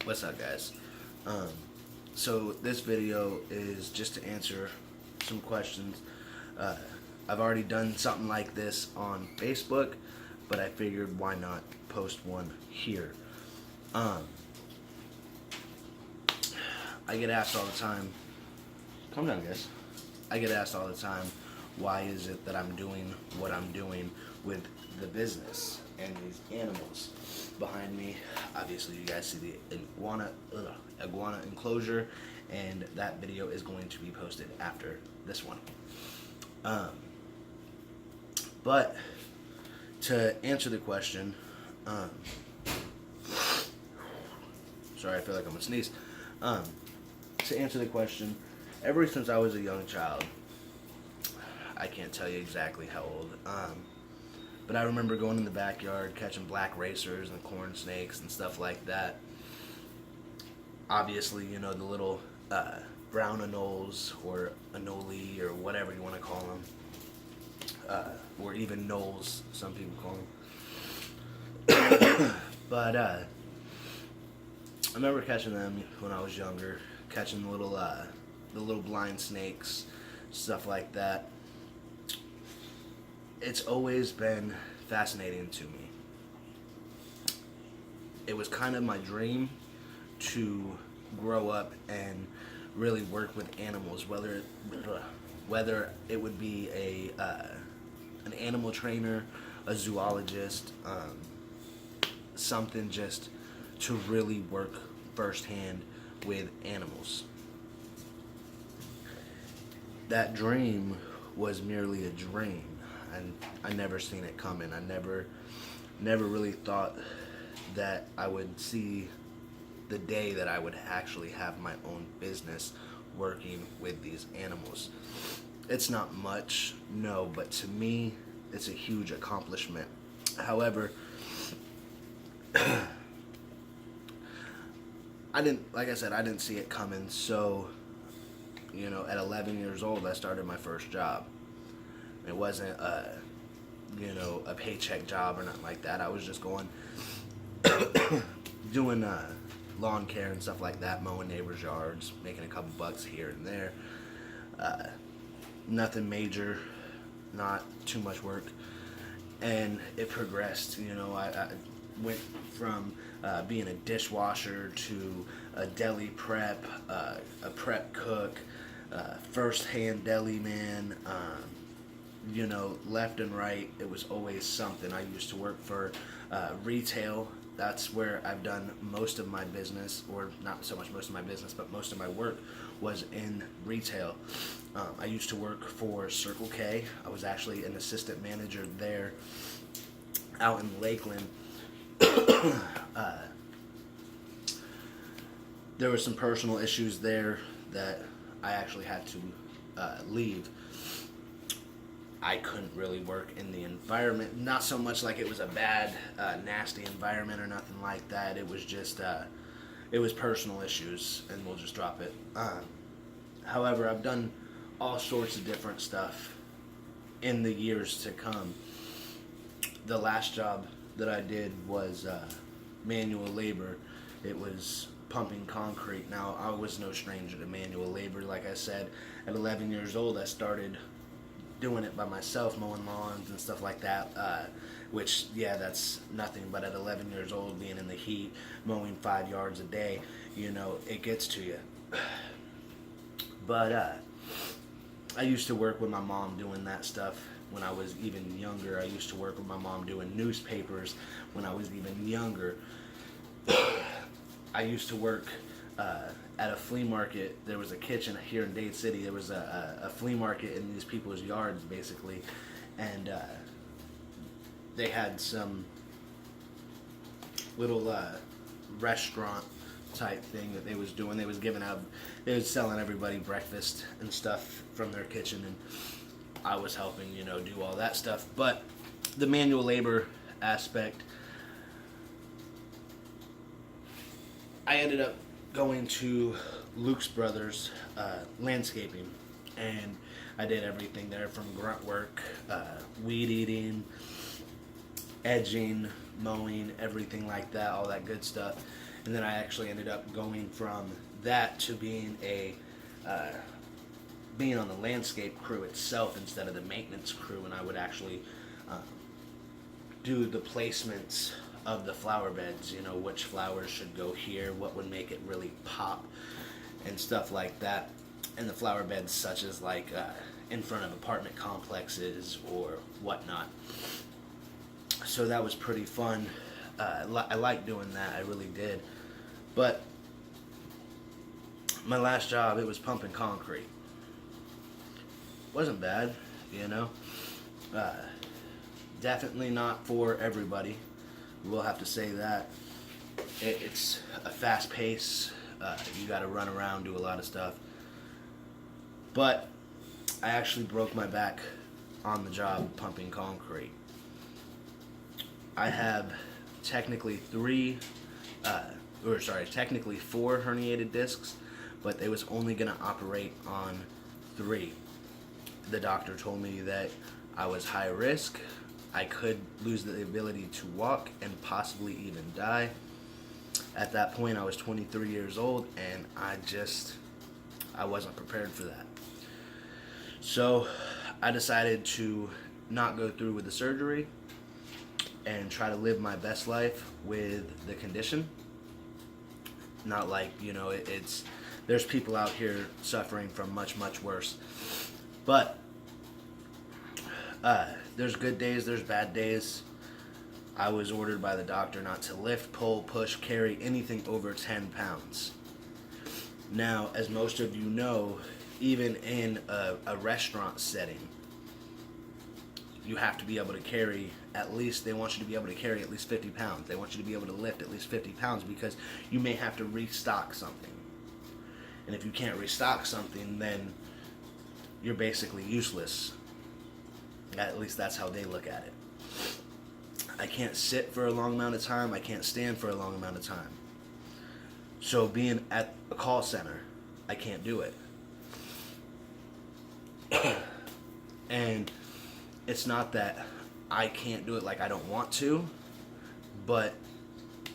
What's up, guys? Um, so this video is just to answer some questions. Uh, I've already done something like this on Facebook, but I figured why not post one here. I get asked all the time, calm down, guys. I get asked all the time, why is it that I'm doing what I'm doing with the business and these animals? Behind me, obviously you guys see the iguana enclosure, and that video is going to be posted after this one. But to answer the question, sorry, I feel like I'm gonna sneeze. To answer the question, ever since I was a young child, I can't tell you exactly how old, but I remember going in the backyard, catching black racers and corn snakes and stuff like that. Obviously, you know, the little brown anoles or anole or whatever you want to call them, or even knolls, some people call them. But I remember catching them when I was younger, catching the little blind snakes, stuff like that. It's always been fascinating to me. It was kind of my dream to grow up and really work with animals, whether it would be an animal trainer, a zoologist, something just to really work firsthand with animals. That dream was merely a dream, and I never seen it coming. I never really thought that I would see the day that I would actually have my own business working with these animals. It's not much, no, but to me, it's a huge accomplishment. However, I didn't see it coming, so, you know, at 11 years old, I started my first job. It wasn't a paycheck job or nothing like that. I was just going, doing lawn care and stuff like that, mowing neighbors' yards, making a couple bucks here and there. Nothing major, not too much work. And it progressed, you know, I went from being a dishwasher to a deli prep, a prep cook, first-hand deli man, you know, left and right. It was always something. I used to work for retail. That's where I've done most of my business, or not so much most of my business, but most of my work was in retail. I used to work for Circle K. I was actually an assistant manager there out in Lakeland. There were some personal issues there that I actually had to leave. I couldn't really work in the environment. Not so much like it was a bad, nasty environment or nothing like that. It was just, it was personal issues, and we'll just drop it. However, I've done all sorts of different stuff in the years to come. The last job that I did was manual labor. It was pumping concrete. Now, I was no stranger to manual labor. Like I said, at 11 years old, I started doing it by myself, mowing lawns and stuff like that, which, yeah, that's nothing, but at 11 years old, being in the heat, mowing 5 yards a day, you know, it gets to you. But I used to work with my mom doing that stuff when I was even younger. I used to work with my mom doing newspapers when I was even younger. I used to work at a flea market. There was a kitchen here in Dade City. There was a flea market in these people's yards, basically, and they had some little restaurant type thing that they was doing. They was selling everybody breakfast and stuff from their kitchen, and I was helping, you know, do all that stuff. But the manual labor aspect, I ended up going to Luke's Brothers Landscaping, and I did everything there from grunt work, weed eating, edging, mowing, everything like that, all that good stuff. And then I actually ended up going from that to being on the landscape crew itself instead of the maintenance crew, and I would actually do the placements of the flower beds, which flowers should go here, what would make it really pop, and stuff like that. And the flower beds such as in front of apartment complexes or whatnot. So that was pretty fun. I liked doing that, I really did. But my last job, it was pumping concrete. Wasn't bad, definitely not for everybody. We'll have to say that. It's a fast pace. You got to run around, do a lot of stuff. But I actually broke my back on the job pumping concrete. I have technically technically 4 herniated discs, but they was only going to operate on 3. The doctor told me that I was high risk. I could lose the ability to walk and possibly even die. At that point, I was 23 years old, and I wasn't prepared for that. So I decided to not go through with the surgery and try to live my best life with the condition. Not like, there's people out here suffering from much, much worse. But there's good days, there's bad days. I was ordered by the doctor not to lift, pull, push, carry anything over 10 pounds. Now, as most of you know, even in a restaurant setting, you have to be able to carry they want you to be able to carry at least 50 pounds. They want you to be able to lift at least 50 pounds because you may have to restock something. And if you can't restock something, then you're basically useless. At least that's how they look at it. I can't sit for a long amount of time. I can't stand for a long amount of time. So being at a call center, I can't do it. And it's not that I can't do it like I don't want to, but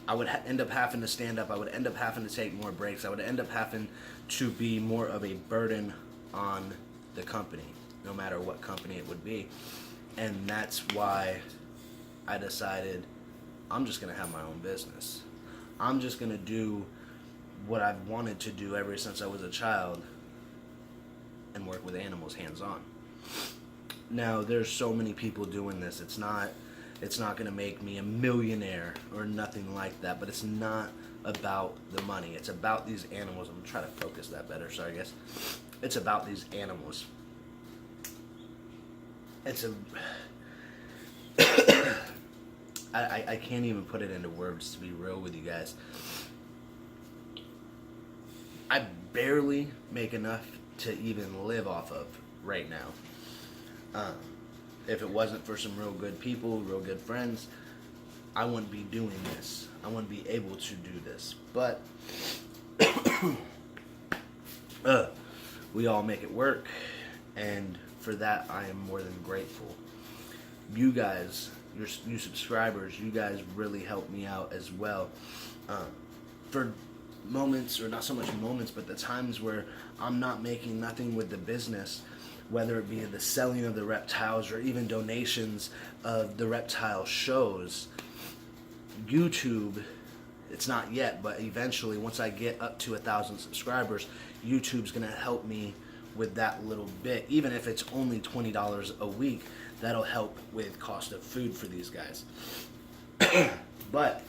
I would end up having to stand up. I would end up having to take more breaks. I would end up having to be more of a burden on the company, no matter what company it would be. And that's why I decided I'm just going to have my own business. I'm just going to do what I've wanted to do ever since I was a child and work with animals hands-on. Now, there's so many people doing this. It's not going to make me a millionaire or nothing like that, but it's not about the money. It's about these animals. I'm going to try to focus that better. Sorry, guys. It's about these animals. I can't even put it into words, to be real with you guys. I barely make enough to even live off of right now. If it wasn't for some real good people, real good friends, I wouldn't be doing this. I wouldn't be able to do this. But we all make it work, and for that I am more than grateful. You guys, you subscribers, you guys really help me out as well. For moments, or not so much moments, but the times where I'm not making nothing with the business, whether it be the selling of the reptiles or even donations of the reptile shows, YouTube, it's not yet, but eventually once I get up to 1,000 subscribers, YouTube's going to help me with that little bit. Even if it's only $20 a week, that'll help with cost of food for these guys. But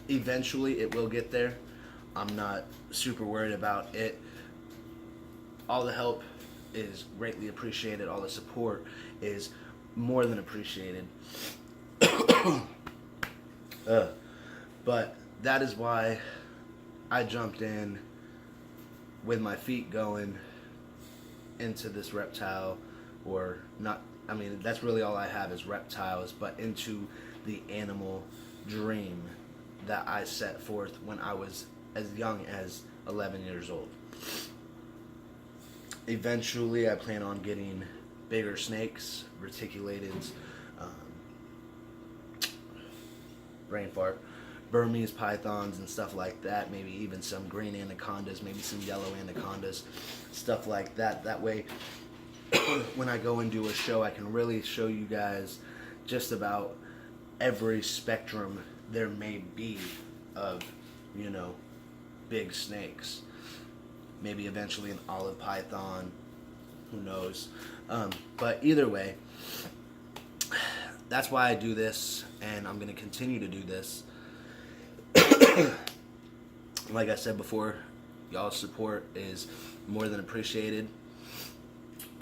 eventually it will get there. I'm not super worried about it. All the help is greatly appreciated. All the support is more than appreciated. But that is why I jumped in with my feet going into this reptile, or not, I mean, that's really all I have is reptiles, but into the animal dream that I set forth when I was as young as 11 years old. Eventually, I plan on getting bigger snakes, reticulateds, brain fart, Burmese pythons and stuff like that, maybe even some green anacondas, maybe some yellow anacondas, stuff like that. That way, when I go and do a show, I can really show you guys just about every spectrum there may be of, you know, big snakes. Maybe eventually an olive python, who knows. But either way, that's why I do this, and I'm going to continue to do this. Like I said before, y'all's support is more than appreciated.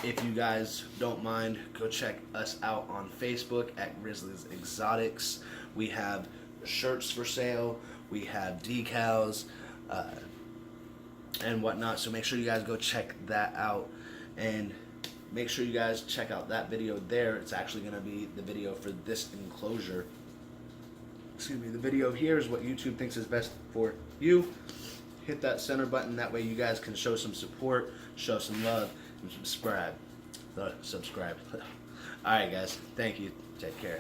If you guys don't mind, go check us out on Facebook at Grizzlies Exotics. We have shirts for sale, we have decals, and whatnot. So make sure you guys go check that out, and make sure you guys check out that video there. It's actually going to be the video for this enclosure. Excuse me. The video here is what YouTube thinks is best for you. Hit that center button. That way you guys can show some support, show some love, and subscribe. Alright guys, thank you. Take care.